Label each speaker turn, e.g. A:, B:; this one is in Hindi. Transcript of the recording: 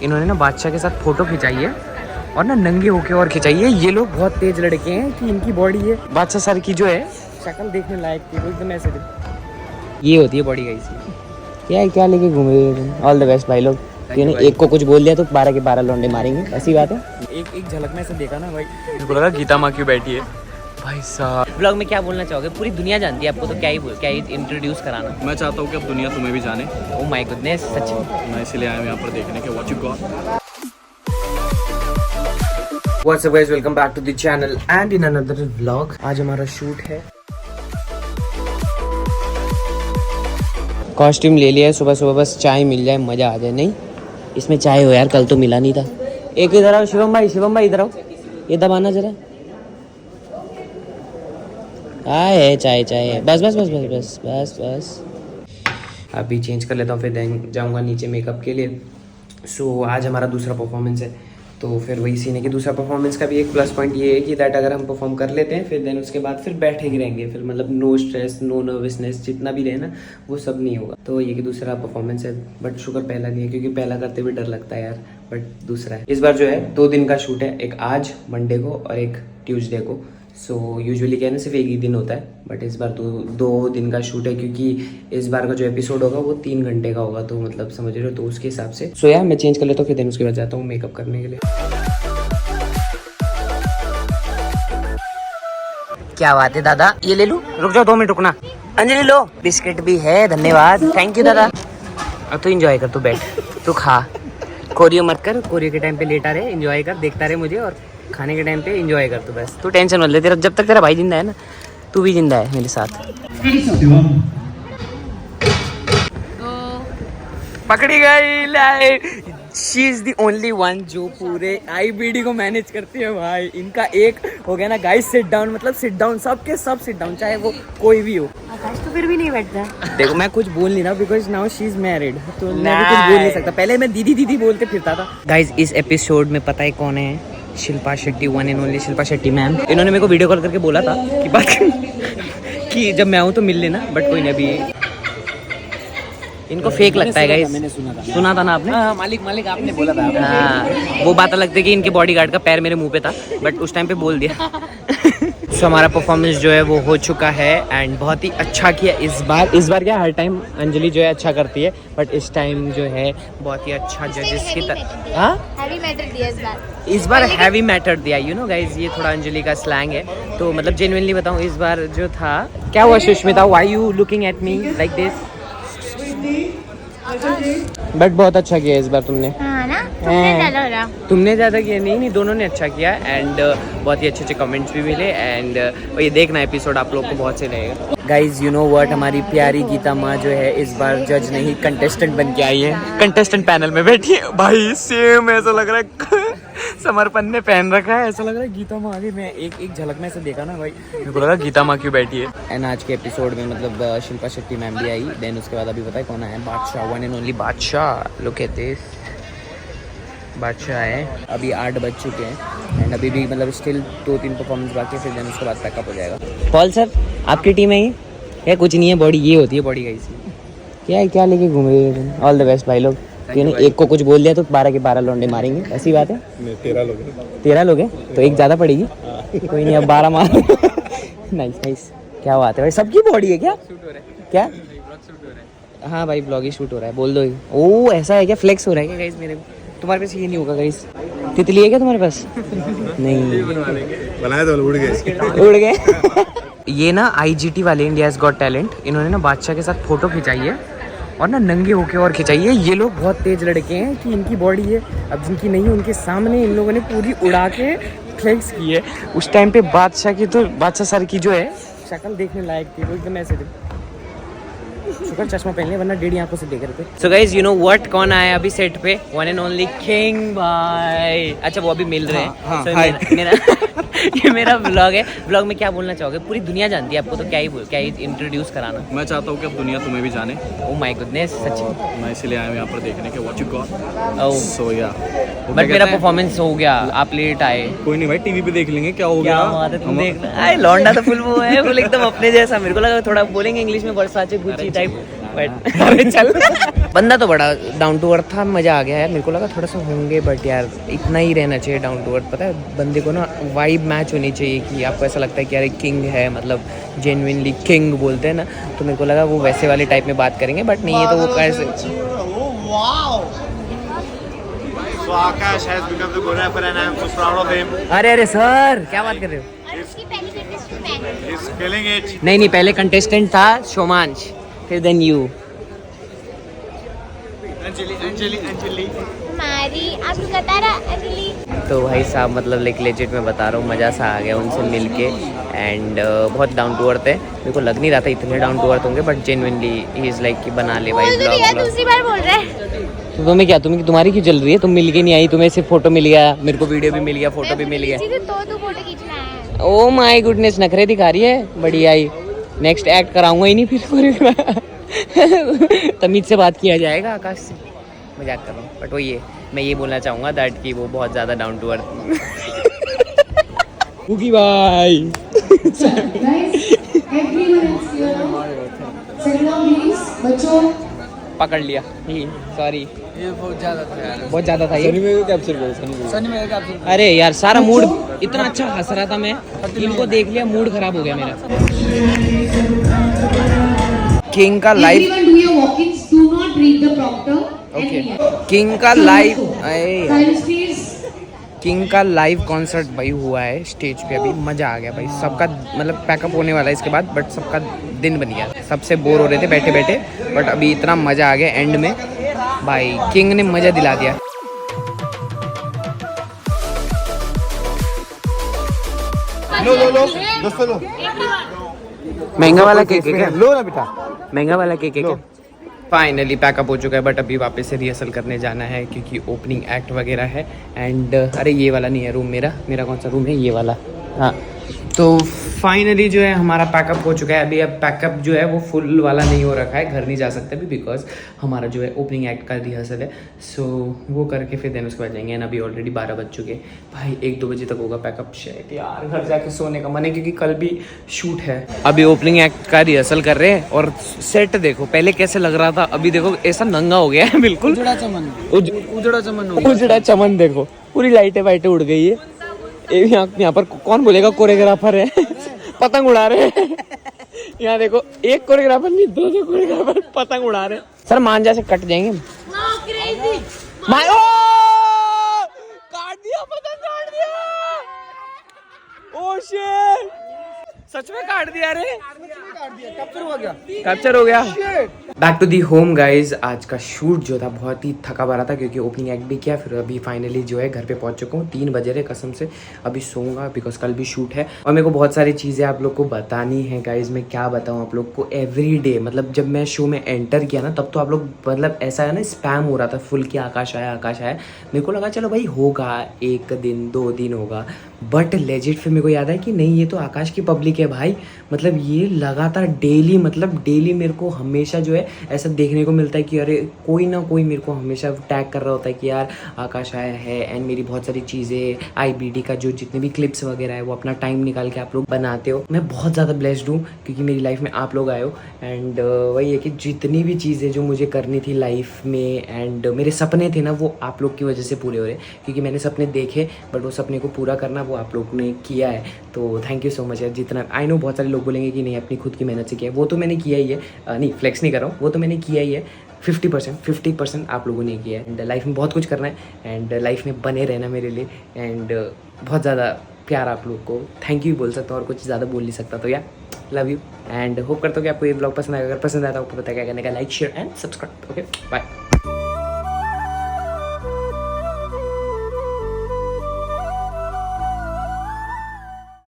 A: इन्होंने ना बादशाह के साथ फोटो खिंचाई है और ना नंगे होके और खिंचाई है। ये लोग बहुत तेज लड़के हैं कि इनकी बॉडी है बादशाह सर की जो है शक्ल देखने लायक थी, वो एकदम ऐसे थे। ये होती है बॉडी गाइस। क्या लेके घूम रहे हो? ऑल द बेस्ट भाई लोग। एक को कुछ बोल दिया तो 12 के 12 लौंडे मारेंगे, ऐसी बात है। एक झलक में से देखा ना भाई, मुझे लगा गीता माँ क्यों बैठी है भाई साहब। ब्लॉग में क्या बोलना चाहोगे? पूरी दुनिया जानती है आपको, तो क्या ही इंट्रोड्यूस कराना।
B: मैं चाहता हूँ कि अब दुनिया तुम्हें भी जाने।
A: ओह माय गुडनेस, सच में
B: मैं इसलिए आया हूँ यहाँ पर देखने के what you got.
A: What's up guys, welcome back to the channel and in another vlog। आज हमारा शूट है। कॉस्ट्यूम ले लिया है, सुबह सुबह बस चाय मिल जाए मजा आ जाए। नहीं इसमें चाय हो यार, कल तो मिला नहीं था। एक इधर आओ शिवम भाई इधर आओ, ये दबाना जरा। है चाय है, बस। अभी चेंज कर लेता हूँ, फिर देन जाऊँगा नीचे मेकअप के लिए। सो आज हमारा दूसरा परफॉर्मेंस है, तो फिर वही सीन है कि दूसरा परफॉर्मेंस का भी एक प्लस पॉइंट ये है कि दैट अगर हम परफॉर्म कर लेते हैं फिर देन उसके बाद फिर बैठे ही रहेंगे, फिर मतलब नो स्ट्रेस नो नर्वसनेस जितना भी रहे ना वो सब नहीं होगा। तो ये कि दूसरा परफॉर्मेंस है, बट शुक्र पहला नहीं है क्योंकि पहला करते हुए डर लगता है यार। बट दूसरा है। इस बार जो है 2 दिन का शूट है, एक आज मंडे को और एक ट्यूसडे को। सो यूजुअली कहने सिर्फ एक ही दिन होता है, बट इस बार 2 दिन का शूट है क्योंकि इस बार का जो एपिसोड होगा वो 3 घंटे का होगा, तो मतलब समझ रहे हो, तो उसके हिसाब से। सो यार मैं चेंज कर लेता हूँ, फिर दिन उसके बाद जाता हूँ मेकअप करने के लिए। क्या बात है दादा, ये ले लूं? रुक जाओ 2 मिनट रुकना। अंजलि लो, बिस्किट भी है, धन्यवाद, थैंक यू दादा। अब तू एंजॉय कर, तू बैठ, तू खा, कोरियो मत कर। कोरियो के टाइम पे लेटा रहे, एंजॉय कर, देखता रहे मुझे, और खाने के टाइम पे एंजॉय कर तू बस। तू टेंशन मत ले, तेरा जब तक तेरा भाई जिंदा है ना, तू भी जिंदा है मेरे साथ। पकड़ी गई। She is the only one जो पूरे IBD को मैनेज करती है भाई। इनका एक हो गया ना गाइस सिट डाउन, मतलब सिट डाउन, सबके सब सिट डाउन, चाहे वो कोई भी हो।
C: आकाश तो फिर भी नहीं बैठता।
A: देखो मैं कुछ बोल नहीं रहा because now she is married, तो मैं भी कुछ बोल नहीं सकता। पहले मैं दीदी बोलते फिरता था। गाइस इस एपिसोड में पता है कौन है? Shilpa Shetty, one and only Shilpa Shetty ma'am. इन्होंने मेरे को वीडियो कॉल करके बोला था कि बात कि जब मैं आऊँ तो मिल लेना, बट कोई नहीं। अभी इनको फेक लगता है गाइस, मैंने सुना था ना आपने? हाँ, मालिक आपने बोला था। हाँ, वो बात अलग थी कि इनके बॉडीगार्ड का पैर मेरे मुंह पे था, बट उस टाइम पे बोल दिया। सो हमारा परफॉर्मेंस जो है वो हो चुका है एंड बहुत ही अच्छा किया इस बार क्या हर टाइम अंजलि जो है अच्छा करती है, बट इस टाइम जो है बहुत ही अच्छा जजेस की तरह। हाँ,
C: हैवी मैटर दिया
A: इस बार हैवी मैटर दिया। यू नो गाइज, ये थोड़ा अंजलि का स्लैंग है, तो मतलब जेन्युइनली बताऊँ इस बार जो था। क्या हुआ Sushmita, why you looking at me like this? But बहुत अच्छा किया इस बार तुमने।
C: हाँ ना,
A: तुमने ज़्यादा किया। नहीं दोनों ने अच्छा किया एंड बहुत ही अच्छे कमेंट्स भी मिले एंड ये देखना एपिसोड आप लोग को बहुत से रहेगा। गाइज यू नो व्हाट, हमारी प्यारी गीता माँ जो है इस बार जज नहीं कंटेस्टेंट बन के आई है। कंटेस्टेंट पैनल में बैठी है भाई, सेम ऐसा लग रहा है समर्पण ने पहन रखा है, ऐसा लग रहा है गीता माँ आ गई। मैं एक झलक में से देखा ना भाई, मेरे को लगा गीता माँ क्यों बैठी है। एंड आज के एपिसोड में मतलब शिल्पा शेट्टी मैम भी आई, देन उसके बाद अभी पता है कौन आया? बादशाह, वन एंड ओनली बादशाह। लुक एट दिस, बादशाह है। अभी 8 बज चुके हैं एंड अभी भी मतलब स्टिल 2-3 परफॉर्मेंस बाकी है, फिर देन उसके बाद पैकअप हो जाएगा। पॉल सर आपकी टीम है ये? कुछ नहीं है, बॉडी ये होती है बॉडी का। इसी क्या लेके घूम रहे हो? ऑल द बेस्ट भाई लोग। एक को कुछ बोल दिया तो 12 के 12 लौंडे मारेंगे, ऐसी बात है। 13 लोग हैं तो एक ज़्यादा पड़ेगी। कोई नहीं, अब 12 मार। नाइस। क्या बात है भाई, सबकी बॉडी है क्या? क्या? हाँ भाई ब्लॉग ही शूट हो रहा है, बोल दो ही। ओह ऐसा है क्या? फ्लेक्स हो रहा है क्या गाइस? मेरे तुम्हारे पास ये नहीं होगा गाइस? तितली है क्या तुम्हारे पास? नहीं
B: बनाए तो उड़
A: गए। ये ना IGT वाले, इंडियाज गॉट टैलेंट, इन्होंने ना बादशाह के साथ फोटो खिंचाई है और ना नंगे होके और खिंचाई है। ये लोग बहुत तेज लड़के हैं कि इनकी बॉडी है, अब जिनकी नहीं है उनके सामने इन लोगों ने पूरी उड़ा के फ्लेक्स की है। उस टाइम पे बादशाह की, तो बादशाह सर की जो है शक्ल देखने लायक थी, वो एकदम ऐसे थे। शुक्र चश्मा पहन लिया, वरना डेढ़ी आंखों से देख रहे थे। So guys you know what, कौन आया अभी सेट पे? वन एंड ओनली किंग भाई। अच्छा वो अभी मिल रहे हैं।
B: हाँ,
A: मेरा ये मेरा व्लॉग है। व्लॉग में क्या बोलना चाहोगे? पूरी दुनिया जानती है आपको, तो क्या ही इंट्रोड्यूस कराना।
B: मैं चाहता हूँ कि अब दुनिया तुम्हें भी जाने।
A: ओह माय गुडनेस, सच में
B: मैं इसलिए आया हूँ यहाँ पर देखने के व्हाट यू गॉट। सो या
A: बट मेरा परफॉर्मेंस हो गया, आप लेट आए।
B: कोई नहीं भाई, टीवी पे देख लेंगे क्या हो गया।
A: तुम देखना। लौंडा तो फुल वो है, फुल एकदम अपने जैसा। मेरे को लगा थोड़ा बोलेंगे इंग्लिश में, वर्साचे गुच्ची टाइप। बट अरे चल बंदा तो बड़ा डाउन टू अर्थ था, मजा आ गया यार। मेरे को लगा थोड़ा सा होंगे बट यार इतना ही रहना चाहिए डाउन टू अर्थ। पता है बंदे को ना वाइब मैच होनी चाहिए कि आपको ऐसा लगता है कि यार किंग है, मतलब जेन्युइनली किंग बोलते हैं ना, तो मेरे को लगा वो वैसे वाले टाइप में बात करेंगे बट नहीं, ये तो वो कैसे।
D: So Akash has become the choreographer and I am so proud of him.
A: अरे अरे सर क्या बात कर रहे हो?
C: और उसकी पहली कंटेस्टेंट मैं हूँ।
D: He's killing it.
A: नहीं नहीं, पहले कंटेस्टेंट था शोमांश, फिर देन यू।
D: Anjali.
C: हमारी आपको बता रहा अंजलि।
A: तो भाई साहब मतलब लाइक लेजिट में बता रहा हूँ, मज़ा सा आ गया उनसे मिल के एंड बहुत डाउन टू अर्थ है। मेरे को लग नहीं रहा था इतने डाउन टू अर्थ होंगे but genuinely he is like कि बना ले भाई
C: बोल तो दिया, दूसरी बार बोल रहा है।
A: तो तुम्हें क्या, तुम्हारी क्यों चल रही है? तुम मिल के नहीं आई, तुम्हें सिर्फ फोटो मिल गया, मेरे को वीडियो भी मिल गया, फोटो भी मिल गया।
C: तो तू फोटो खींचना है।
A: ओ माय गुडनेस, नखरे दिखा रही है, बढ़िया ही। नेक्स्ट एक्ट कराऊंगा ही नहीं फिर तमीज से बात किया जाएगा आकाश से, मजाक कर रहा हूँ बट वो ये मैं ये बोलना चाहूँगा दैट कि वो बहुत ज़्यादा डाउन टू अर्थ कुकी भाई। पकड़ लिया, सॉरी
B: ये बहुत ज़्यादा था यार।
A: बहुत ज़्यादा था ये।
B: सनी में कैप्चर करो, सनी में कैप्चर।
A: अरे यार सारा मूड इतना अच्छा हंस रहा था मैं, इनको देख लिया मूड खराब हो गया मेरा। किंग का live,
E: Everyone do your walk-ins. Do not read the prompter.
A: Okay
E: And
A: king का लाइव,
E: silence please.
A: किंग का लाइव कॉन्सर्ट भाई हुआ है स्टेज पे, अभी मज़ा आ गया भाई। सबका मतलब पैकअप होने वाला है इसके बाद बट सबका दिन बन गया। सबसे बोर हो रहे थे बैठे बैठे बट अभी इतना मज़ा आ गया एंड में भाई, किंग ने मज़ा दिला दिया।
D: लो
A: महंगा वाला केक है क्या?
D: लो ना बेटा।
A: महंगा वाला केक है क्या? फाइनली पैकअप हो चुका है बट अभी वापस से रिहर्सल करने जाना है क्योंकि ओपनिंग एक्ट वगैरह है एंड अरे ये वाला नहीं है रूम मेरा कौन सा रूम है, ये वाला। हाँ तो फाइनली जो है हमारा पैकअप हो चुका है। अभी अब पैकअप जो है वो फुल वाला नहीं हो रखा है, घर नहीं जा सकते अभी बिकॉज हमारा जो है ओपनिंग एक्ट का रिहर्सल है। सो वो करके फिर देन उसके बाद जाएंगे एंड अभी ऑलरेडी 12 बज चुके हैं भाई, 1-2 बजे तक होगा पैकअप। शेट यार घर जाके सोने का मन है क्योंकि कल भी शूट है। अभी ओपनिंग एक्ट का रिहर्सल कर रहे हैं और सेट देखो पहले कैसे लग रहा था, अभी देखो ऐसा नंगा हो गया है बिल्कुल। उजड़ा चमन देखो, पूरी लाइटें वाइटें उड़ गई है। यहाँ पर कौन बोलेगा कोरियोग्राफर है पतंग उड़ा रहे हैं यहाँ देखो, एक कोरियोग्राफर नहीं 2 कोरियोग्राफर पतंग उड़ा रहे हैं। सर मांझा से कट जाएंगे। काट दिया, पतंग काट दिया। ओ शिट, सच में काट दिया रे, कैप्चर हो गया। Back to the home guys. आज का शूट जो था बहुत ही थका भरा था क्योंकि ओपनिंग एक्ट भी किया, फिर अभी फाइनली जो है घर पे पहुंच चुका हूँ। 3 बजे रहे कसम से, अभी सोऊंगा बिकॉज कल भी शूट है और मेरे को बहुत सारी चीज़ें आप लोग को बतानी है गाइज। मैं क्या बताऊँ आप लोग को, एवरी डे मतलब जब मैं शो में एंटर किया ना तब तो आप लोग मतलब ऐसा है ना स्पैम हो रहा था फुल कि आकाश आया। मेरे को लगा चलो भाई होगा 1 दिन 2 दिन होगा बट लेजिट फिर मेरे को याद है कि नहीं ये तो आकाश की पब्लिक है भाई। मतलब ये लगातार डेली मेरे को हमेशा जो है ऐसा देखने को मिलता है कि अरे कोई ना कोई मेरे को हमेशा टैग कर रहा होता है कि यार आकाश आया है। एंड मेरी बहुत सारी चीज़ें IBD का जो जितने भी क्लिप्स वगैरह है वो अपना टाइम निकाल के आप लोग बनाते हो। मैं बहुत ज़्यादा ब्लेस्ड हूँ क्योंकि मेरी लाइफ में आप लोग आए हो। एंड वही है कि जितनी भी चीज़ें जो मुझे करनी थी लाइफ में एंड मेरे सपने थे ना वो आप लोग की वजह से पूरे हो रहे क्योंकि मैंने सपने देखे बट वो सपने को पूरा करना वो आप लोग ने किया है। तो थैंक यू सो मच यार। जितना आई नो बहुत सारे लोग बोलेंगे कि नहीं अपनी खुद की मेहनत से किया है, वो तो मैंने किया ही है, नहीं फ्लेक्स नहीं कर रहा हूँ, वो तो मैंने किया ही है। 50% आप लोगों ने किया है एंड लाइफ में बहुत कुछ करना है एंड लाइफ में बने रहना मेरे लिए एंड बहुत ज़्यादा प्यार आप लोग को थैंक यू बोल सकता हूँ और कुछ ज़्यादा बोल नहीं सकता। तो या लव यू एंड होप करता हूँ कि आपको ये ब्लॉग पसंद आएगा। अगर पसंद आया तो आपको पता क्या करने का, like share and subscribe. Okay bye.